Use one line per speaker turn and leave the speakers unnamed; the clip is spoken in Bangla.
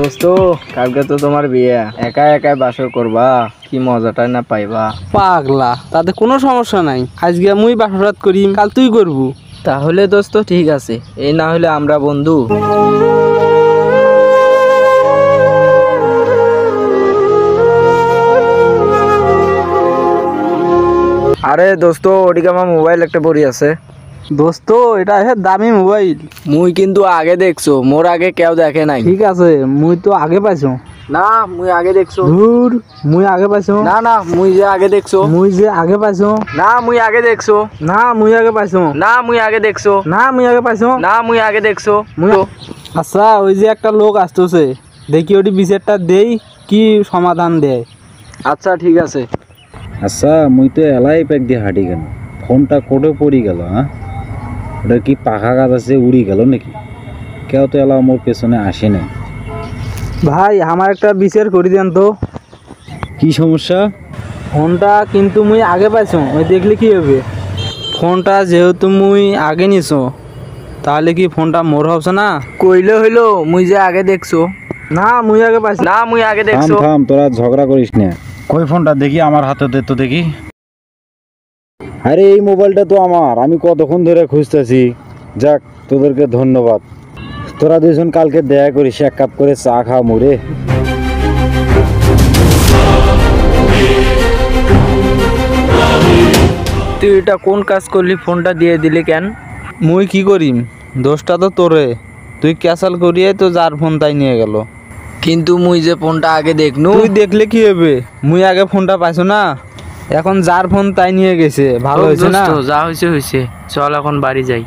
দোস্ত কালকে তো তোমার বিয়ে, একা একাই বাসর করবা, কি মজাটাই না পাইবা।
পাগলা, তাতে কোনো সমস্যা নাই। আজকে মুই বাসরাত করি, কাল তুই করবু।
তাহলে দোস্ত ঠিক আছে, এই না হলে আমরা বন্ধু। আরে দোস্ত ওদিকে আমার মোবাইল একটা পড়ি আছে।
দোস্ত এটা দামি মোবাইল।
মুই কিন্তু আগে দেখছো, মোর আগে কেউ দেখে নাই।
ঠিক আছে, মুই তো আগে পাইছো।
না মুই আগে দেখছো।
ধুর, মুই আগে পাইছো।
না না মুই যে আগে দেখছো।
মুই যে আগে পাইছো।
না মুই আগে দেখছো।
না মুই আগে পাইছো।
না মুই আগে দেখছো।
না মুই আগে পাইছো।
না মুই আগে দেখছো।
আচ্ছা, ওই যে একটা লোক আসতেছে, দেখি ওটি বিচারটা দেই, কি সমাধান দেয়।
আচ্ছা ঠিক আছে।
আচ্ছা মুই তো এলাই প্যাক দিয়ে হাঁটি কেন, ফোনটা কোটে পড়ি গেল। হ্যাঁ, ওটা কি পাখা গাছ আছে উড়ি গেল নাকি? কেউ তো এলা মোর পেছনে আসে নাই।
ভাই আমার একটা বিচার করে দেন তো।
কি সমস্যা?
ফোনটা কিন্তু মুই আগে পাইছো, ওই দেখলে কি হবে? ফোনটা যেহেতু মুই আগে নিছো, তাহলে কি ফোনটা মোর হবে না?
কইলে হইলো মুই যে আগে দেখছো।
না মুই আগে পাইছো।
না মুই আগে
থাম
দেখছো।
থাম, তোরা ঝগড়া করিস না। কই ফোনটা দেখি, আমার হাতে দে তো দেখি। আরে এই মোবাইলটা তো আমার, আমি কতক্ষণ ধরে খুঁজতেছি। যাক, তোদেরকে ধন্যবাদ। তোরা দুজন কালকে দেখা করিস, এক কাপ করে চা খা মুরে।
তুই এটা কোন কাজ করলি, ফোনটা দিয়ে দিলি কেন?
মুই কি করিম, দোষটা তো তোরে। তুই ক্যাসাল করিয়ে তো যার ফোন তাই নিয়ে গেল।
কিন্তু মুই যে ফোনটা আগে দেখনু।
তুই দেখলে কি হবে? মুই আগে ফোনটা পাইছো না, এখন যার ফোন তাই নিয়ে গেছে, ভালো হয়েছে না?
যা হয়েছে হয়েছে, চল এখন বাড়ি যাই।